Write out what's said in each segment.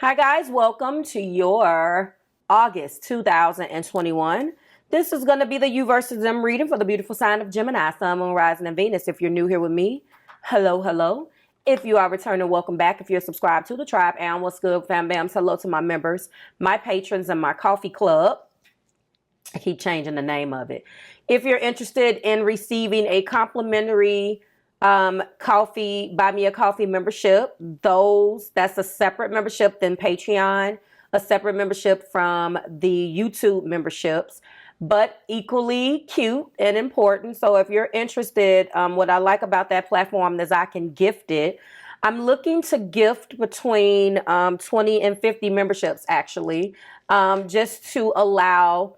Hi guys, welcome to your August 2021. This is going to be the you versus them reading for the beautiful sign of Gemini, Sun, Moon, Rising, and Venus. If you're new here with me, hello, hello. If you are returning, welcome back. If you're subscribed to the tribe, and what's good, fam bams, hello to my members, my patrons, and my coffee club. I keep changing the name of it. If you're interested in receiving a complimentary coffee, buy me a coffee membership, that's a separate membership than Patreon, a separate membership from the YouTube memberships, but equally cute and important. So if you're interested, what I like about that platform is I can gift it. I'm looking to gift between 20 and 50 memberships actually, just to allow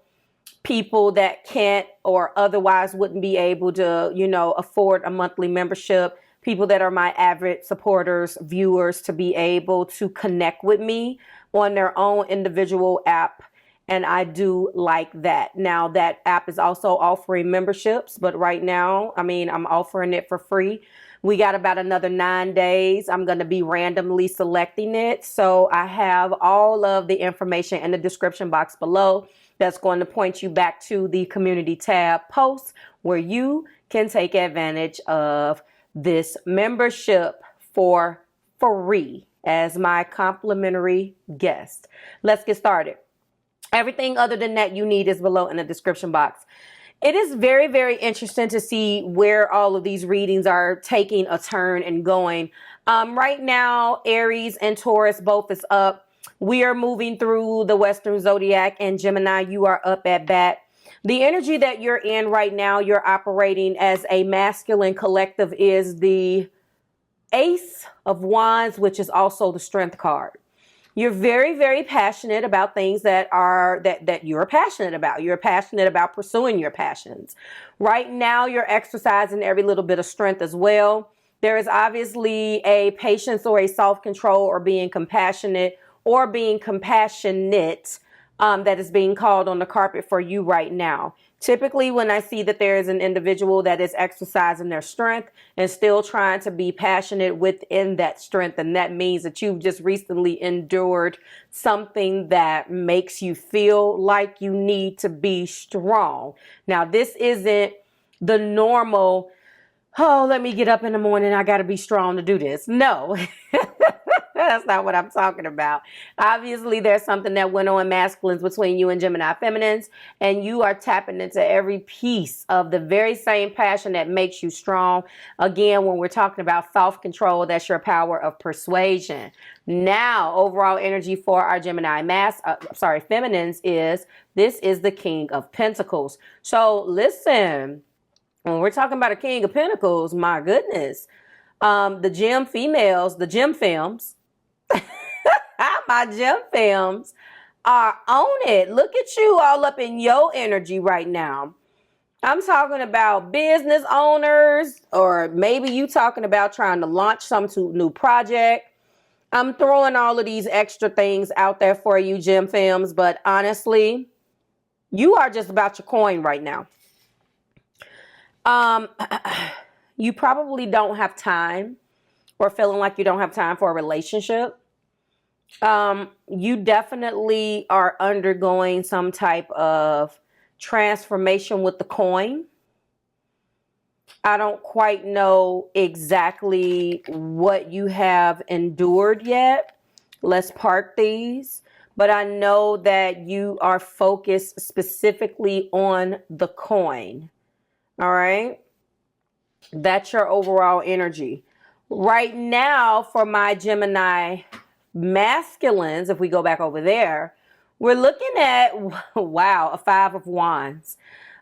people that can't or otherwise wouldn't be able to, afford a monthly membership, people that are my avid supporters, viewers, to be able to connect with me on their own individual app. And I do like that. Now that app is also offering memberships, but right now, I'm offering it for free. We got about another 9 days. I'm going to be randomly selecting it. So I have all of the information in the description box below. That's going to point you back to the community tab post where you can take advantage of this membership for free as my complimentary guest. Let's get started. Everything other than that you need is below in the description box. It is very, very interesting to see where all of these readings are taking a turn and going. Right now, Aries and Taurus both is up. We are moving through the Western Zodiac, and Gemini, you are up at bat. The energy that you're in right now, you're operating as a masculine collective, is the Ace of Wands, which is also the Strength card. You're very, very passionate about things that you're passionate about. You're passionate about pursuing your passions. Right now, you're exercising every little bit of strength as well. There is obviously a patience or a self-control or being compassionate that is being called on the carpet for you right now. Typically, when I see that there is an individual that is exercising their strength and still trying to be passionate within that strength, and that means that you've just recently endured something that makes you feel like you need to be strong. Now, this isn't the normal, oh, let me get up in the morning, I got to be strong to do this. No. That's not what I'm talking about. Obviously, there's something that went on masculines between you and Gemini feminines, and you are tapping into every piece of the very same passion that makes you strong. Again, when we're talking about self-control, that's your power of persuasion. Now, overall energy for our Gemini feminines is the King of Pentacles. So listen, when we're talking about a King of Pentacles, my goodness, the gem femmes, my gem femmes are on it. Look at you all up in your energy right now. I'm talking about business owners, or maybe you talking about trying to launch some new project. I'm throwing all of these extra things out there for you, gem femmes, but honestly, you are just about your coin right now. You probably don't have time, or feeling like you don't have time for a relationship. You definitely are undergoing some type of transformation with the coin. I don't quite know exactly what you have endured yet. Let's park these. But I know that you are focused specifically on the coin. All right? That's your overall energy. Right now, for my Gemini masculines, if we go back over there, we're looking at, wow, a 5 of Wands.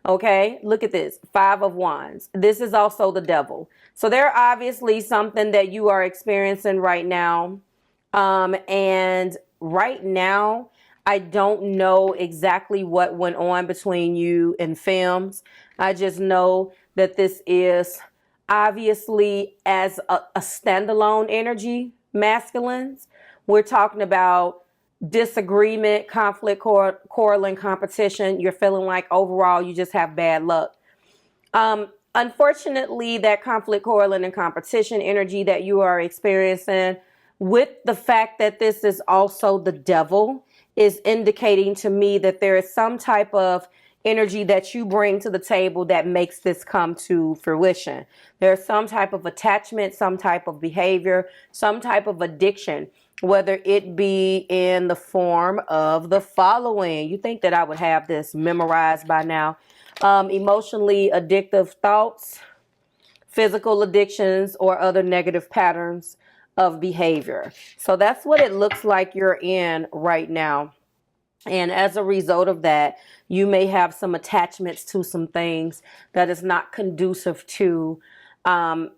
Okay, look at this, 5 of Wands. This is also the devil. So there obviously something that you are experiencing right now. And right now, I don't know exactly what went on between you and femmes. I just know that this is obviously as a standalone energy, masculines. We're talking about disagreement, conflict, quarreling, competition. You're feeling like overall you just have bad luck. Unfortunately, that conflict, quarreling, and competition energy that you are experiencing with the fact that this is also the devil, is indicating to me that there is some type of energy that you bring to the table that makes this come to fruition. There's some type of attachment, some type of behavior, some type of addiction, whether it be in the form of the following. You think that I would have this memorized by now. Emotionally addictive thoughts, physical addictions, or other negative patterns of behavior. So that's what it looks like you're in right now. And as a result of that, you may have some attachments to some things that is not conducive to,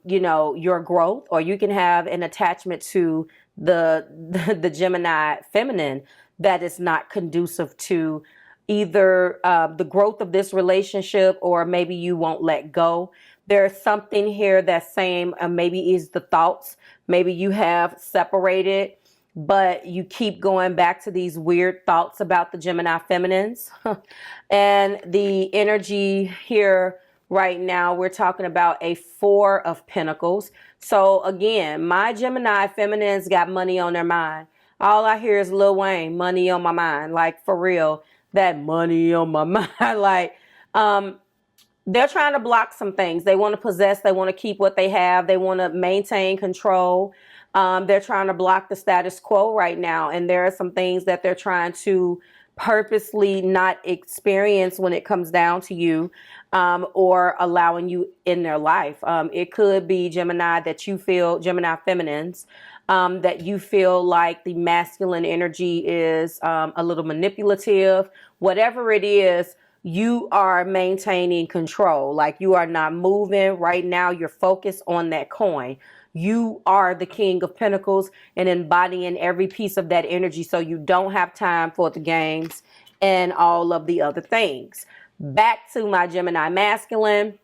your growth, or you can have an attachment to the Gemini feminine that is not conducive to either the growth of this relationship, or maybe you won't let go. There's something here that's saying maybe is the thoughts. Maybe you have separated, but you keep going back to these weird thoughts about the Gemini feminines. And the energy here right now, we're talking about a 4 of Pentacles. So again, my Gemini feminines got money on their mind. All I hear is Lil Wayne, money on my mind. Like, for real, that money on my mind. Like, they're trying to block some things. They want to possess. They want to keep what they have. They want to maintain control. They're trying to block the status quo right now. And there are some things that they're trying to purposely not experience when it comes down to you, or allowing you in their life. It could be Gemini that you feel, Gemini feminines, that you feel like the masculine energy is a little manipulative. Whatever it is, you are maintaining control. Like, you are not moving right now. You're focused on that coin. You are the King of Pentacles and embodying every piece of that energy, so you don't have time for the games and all of the other things. Back to my Gemini masculine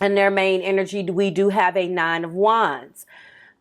and their main energy, we do have a 9 of Wands.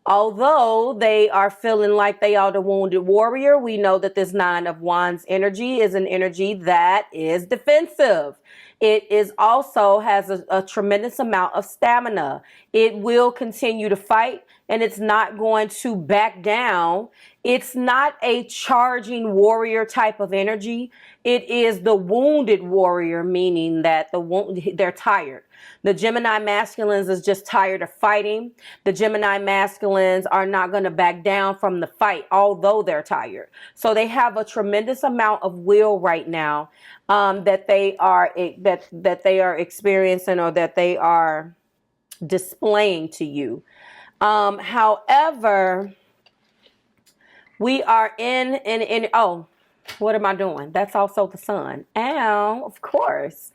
Although they are feeling like they are the wounded warrior, we know that this 9 of Wands energy is an energy that is defensive. It is also has a tremendous amount of stamina. It will continue to fight, and it's not going to back down. It's not a charging warrior type of energy. It is the wounded warrior, meaning that they're tired. The Gemini masculines is just tired of fighting. The Gemini masculines are not going to back down from the fight, although they're tired. So they have a tremendous amount of will right now, that they are experiencing, or that they are displaying to you. However, we are in oh, what am I doing? That's also the sun. Ow, of course.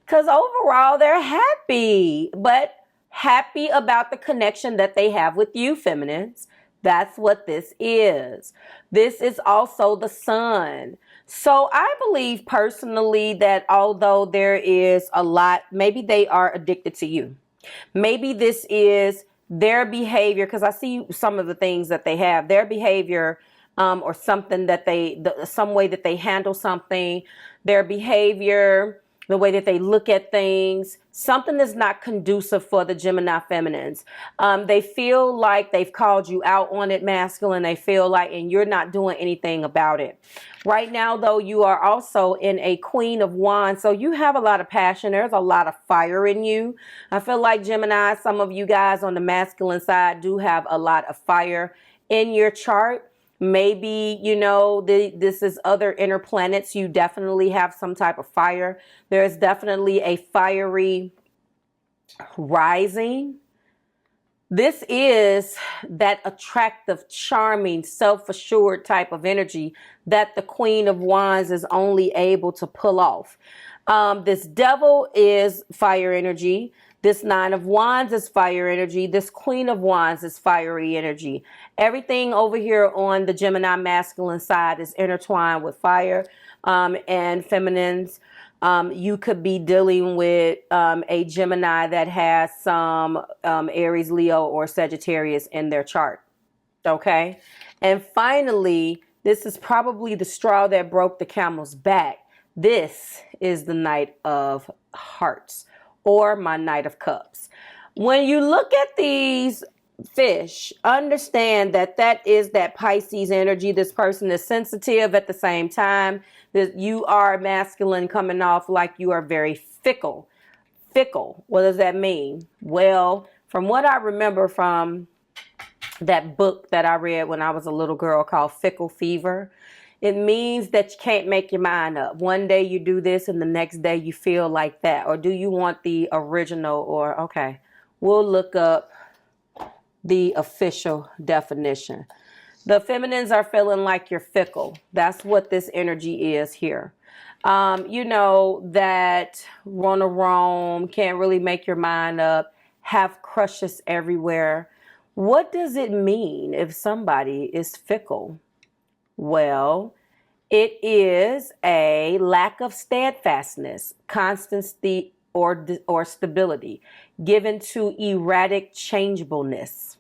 Because overall, they're happy, but happy about the connection that they have with you, feminines. That's what this is. This is also the sun. So I believe personally that although there is a lot, maybe they are addicted to you. Maybe this is their behavior, because I see some of the things that they have, their behavior, or something that some way that they handle something, their behavior, the way that they look at things, something that's not conducive for the Gemini feminines. They feel like they've called you out on it, masculine. They feel like, and you're not doing anything about it. Right now, though, you are also in a Queen of Wands. So you have a lot of passion. There's a lot of fire in you. I feel like Gemini, some of you guys on the masculine side do have a lot of fire in your chart. Maybe, this is other inner planets. You definitely have some type of fire. There's definitely a fiery rising. This is that attractive, charming, self-assured type of energy that the Queen of Wands is only able to pull off. This Devil is fire energy. This 9 of Wands is fire energy. This Queen of Wands is fiery energy. Everything over here on the Gemini masculine side is intertwined with fire, and feminines. You could be dealing with a Gemini that has some Aries, Leo, or Sagittarius in their chart. Okay. And finally, this is probably the straw that broke the camel's back. This is the Knight of Hearts, or my Knight of Cups. When you look at these fish, understand that that is that Pisces energy. This person is sensitive at the same time. That you are masculine coming off like you are very fickle. Fickle. What does that mean? Well, from what I remember from that book that I read when I was a little girl called Fickle Fever, it means that you can't make your mind up. One day you do this and the next day you feel like that. Or do you want the original? Or, okay, we'll look up the official definition. The feminines are feeling like you're fickle. That's what this energy is here. You know, that want to roam, can't really make your mind up, have crushes everywhere. What does it mean if somebody is fickle? Well, it is a lack of steadfastness, constancy, or stability, given to erratic changeableness.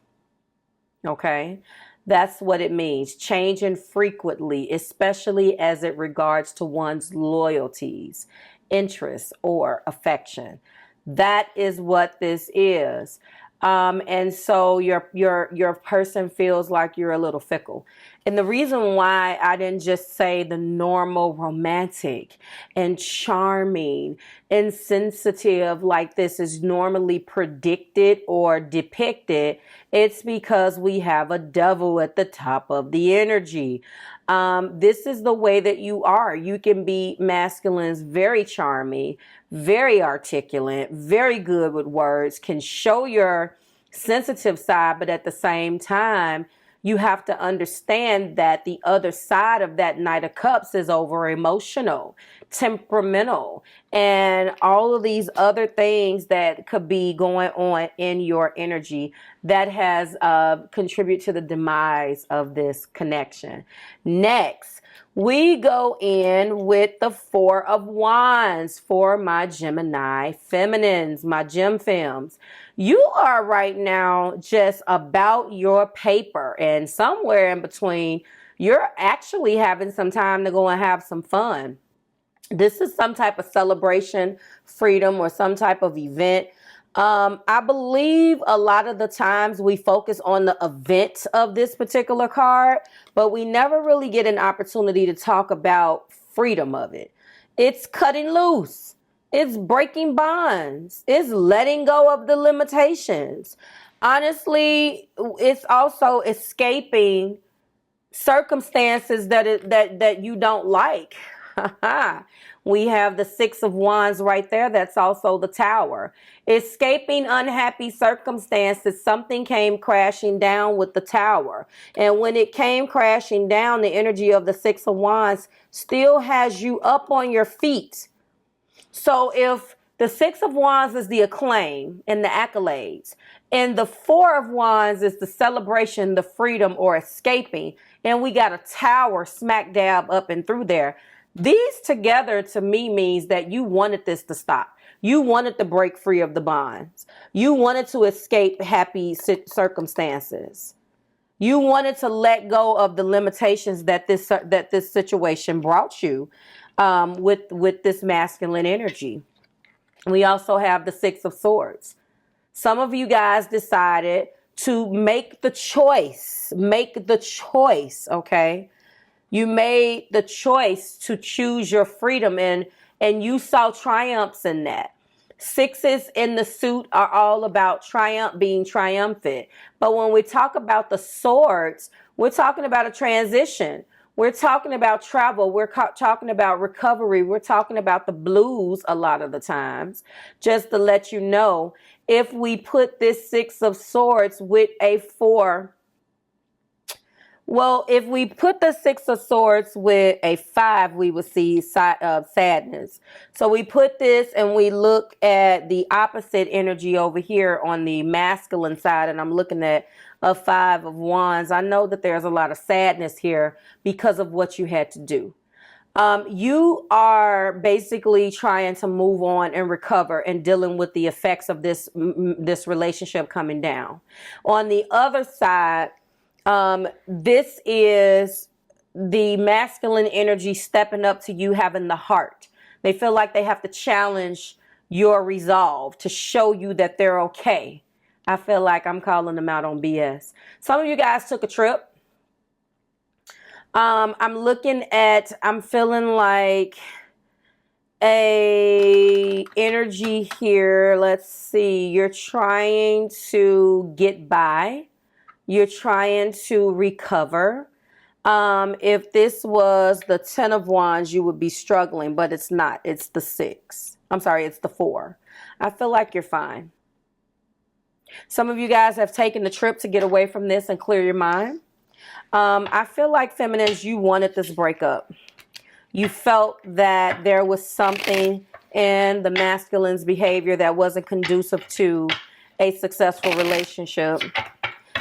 Okay, that's what it means. Changing frequently, especially as it regards to one's loyalties, interests, or affection. That is what this is. And so your person feels like you're a little fickle. And the reason why I didn't just say the normal romantic and charming and sensitive like this is normally predicted or depicted, it's because we have a devil at the top of the energy. This is the way that you are. You can be masculines, very charming, very articulate, very good with words, can show your sensitive side, but at the same time, you have to understand that the other side of that Knight of Cups is over emotional, temperamental, and all of these other things that could be going on in your energy that has contributed to the demise of this connection. Next, we go in with the Four of Wands for my Gemini feminines, my Gem Femmes. You are right now just about your paper, and somewhere in between, you're actually having some time to go and have some fun. This is some type of celebration, freedom, or some type of event. I believe a lot of the times we focus on the event of this particular card, but we never really get an opportunity to talk about freedom of it. It's cutting loose. It's breaking bonds. It's letting go of the limitations. Honestly, it's also escaping circumstances that you don't like. We have the Six of Wands right there. That's also the Tower. Escaping unhappy circumstances. Something came crashing down with the Tower. And when it came crashing down, the energy of the Six of Wands still has you up on your feet. So if the Six of Wands is the acclaim and the accolades, and the Four of Wands is the celebration, the freedom, or escaping, and we got a Tower smack dab up and through there, these together to me means that you wanted this to stop. You wanted to break free of the bonds. You wanted to escape happy circumstances. You wanted to let go of the limitations that this situation brought you with this masculine energy. We also have the Six of Swords. Some of you guys decided to make the choice. Make the choice, okay? You made the choice to choose your freedom, and you saw triumphs in that. Sixes in the suit are all about triumph, being triumphant. But when we talk about the swords, we're talking about a transition. We're talking about travel. We're talking about recovery. We're talking about the blues a lot of the times. Just to let you know, if we put this Six of Swords with a Four, well, if we put the Six of Swords with a 5, we would see sadness. So we put this and we look at the opposite energy over here on the masculine side, and I'm looking at a 5 of Wands. I know that there's a lot of sadness here because of what you had to do. You are basically trying to move on and recover and dealing with the effects of this relationship coming down. On the other side, this is the masculine energy stepping up to you, having the heart. They feel like they have to challenge your resolve to show you that they're okay. I feel like I'm calling them out on BS. Some of you guys took a trip. I'm feeling like a energy here. Let's see. You're trying to get by. You're trying to recover. If this was the 10 of Wands, you would be struggling, but it's not. It's the 6. I'm sorry, it's the 4. I feel like you're fine. Some of you guys have taken the trip to get away from this and clear your mind. I feel like, feminines, you wanted this breakup. You felt that there was something in the masculine's behavior that wasn't conducive to a successful relationship.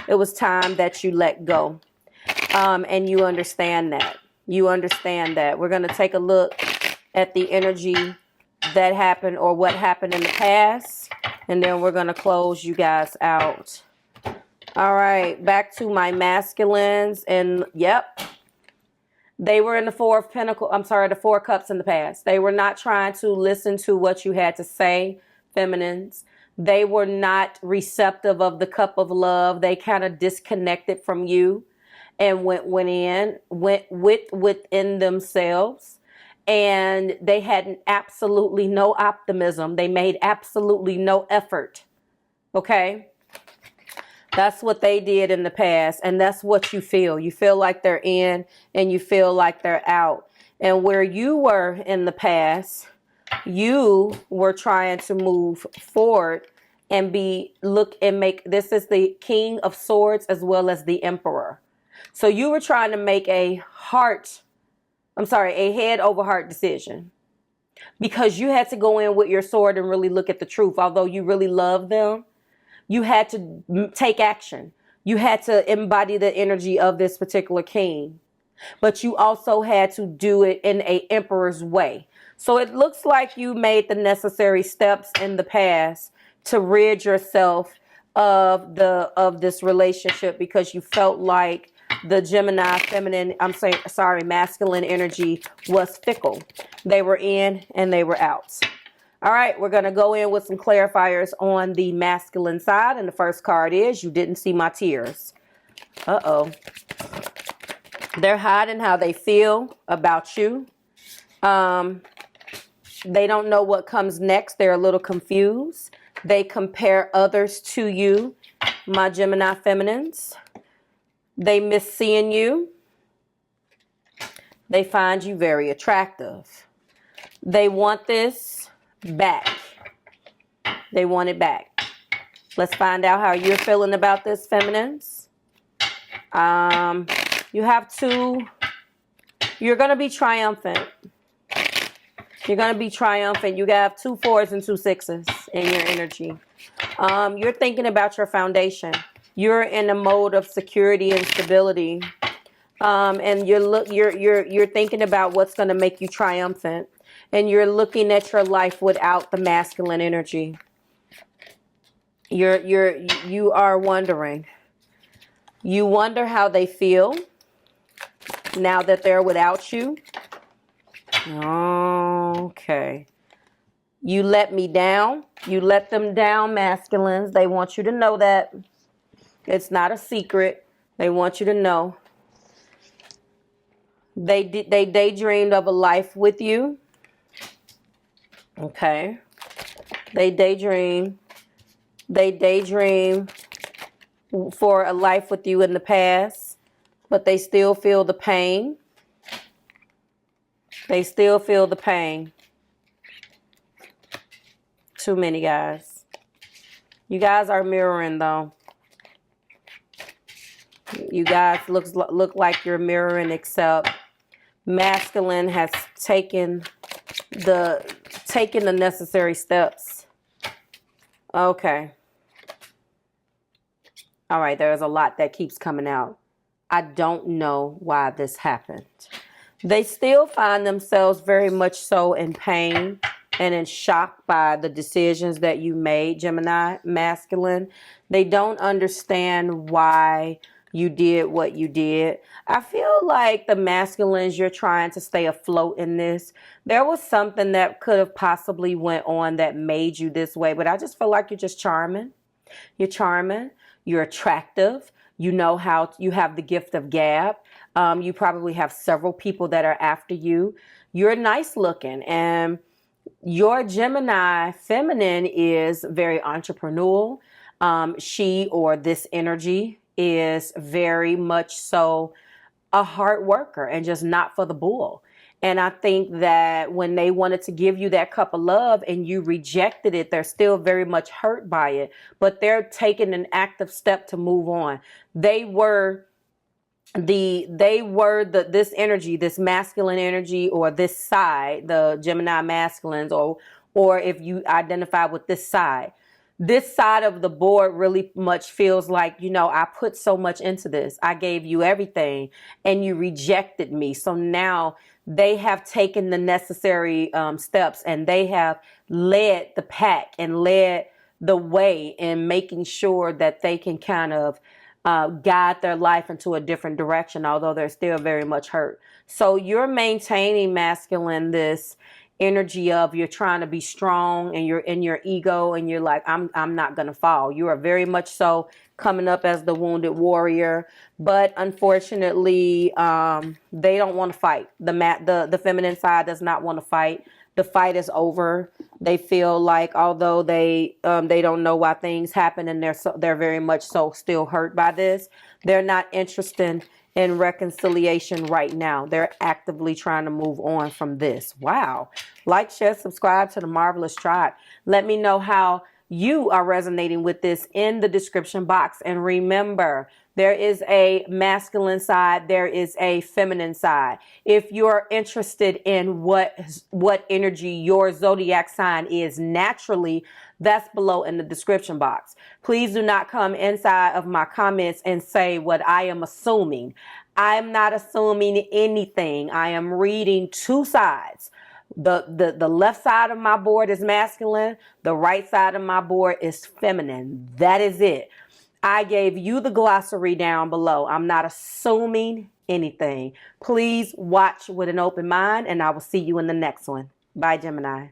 It was time that you let go. And you understand that. You understand that. We're going to take a look at the energy that happened or what happened in the past. And then we're going to close you guys out. All right. Back to my masculines. And yep. They were in the 4 of Pentacles. I'm sorry, the 4 of Cups in the past. They were not trying to listen to what you had to say, feminines. They were not receptive of the cup of love. They kind of disconnected from you and went within themselves. And they had absolutely no optimism. They made absolutely no effort. Okay? That's what they did in the past, and that's what you feel. You feel like they're in, and you feel like they're out. And where you were in the past, you were trying to move forward and make, this is the King of Swords as well as the Emperor. So you were trying to make a head over heart decision, because you had to go in with your sword and really look at the truth. Although you really love them, you had to take action. You had to embody the energy of this particular king, but you also had to do it in a emperor's way. So it looks like you made the necessary steps in the past to rid yourself of this relationship, because you felt like the Gemini masculine energy was fickle. They were in and they were out. All right, we're going to go in with some clarifiers on the masculine side. And the first card is, you didn't see my tears. Uh-oh. They're hiding how they feel about you. They don't know what comes next. They're a little confused. They compare others to you, my Gemini feminines. They miss seeing you. They find you very attractive. They want this back. They want it back. Let's find out how you're feeling about this, feminines. You have you're going to be triumphant. You're going to be triumphant. You have 2 4s and 2 6s in your energy. You're thinking about your foundation. You're in a mode of security and stability. And you're thinking about what's going to make you triumphant. And you're looking at your life without the masculine energy. You are wondering. You wonder how they feel now that they're without you. Okay. You let me down. You let them down, masculines. They want you to know that. It's not a secret. They want you to know. They daydreamed of a life with you. Okay. They daydream for a life with you in the past, but they still feel the pain. They still feel the pain. Too many guys. You guys are mirroring though. You guys look like you're mirroring, except masculine has taken the necessary steps. Okay. All right, there's a lot that keeps coming out. I don't know why this happened. They still find themselves very much so in pain and in shock by the decisions that you made, Gemini, masculine. They don't understand why you did what you did. I feel like the masculines, you're trying to stay afloat in this. There was something that could have possibly went on that made you this way, but I just feel like you're just charming. You're charming. You're attractive. You know how you have the gift of gab. You probably have several people that are after you. You're nice looking, and your Gemini feminine is very entrepreneurial. She or this energy is very much so a hard worker and just not for the bull. And I think that when they wanted to give you that cup of love and you rejected it, they're still very much hurt by it, but they're taking an active step to move on. They were this energy, this masculine energy, or this side, the Gemini masculines, or if you identify with this side of the board really much feels like, you know, I put so much into this. I gave you everything and you rejected me. So now they have taken the necessary steps, and they have led the pack and led the way in making sure that they can kind of guide their life into a different direction, although they're still very much hurt. So you're maintaining, masculine, this energy of you're trying to be strong and you're in your ego and you're like, I'm not going to fall. You are very much so coming up as the wounded warrior, but unfortunately, they don't want to fight. The feminine side does not want to fight. The fight is over. They feel like, although they don't know why things happen, and they're very much so still hurt by this, they're not interested in reconciliation right now. They're actively trying to move on from this. Wow. Like, share, subscribe to the Marvelous Tribe. Let me know how you are resonating with this in the description box. And remember, there is a masculine side, there is a feminine side. If you're interested in what energy your zodiac sign is naturally, that's below in the description box. Please do not come inside of my comments and say what I am assuming. I am not assuming anything. I am reading two sides. The left side of my board is masculine. The right side of my board is feminine. That is it. I gave you the glossary down below. I'm not assuming anything. Please watch with an open mind, and I will see you in the next one. Bye, Gemini.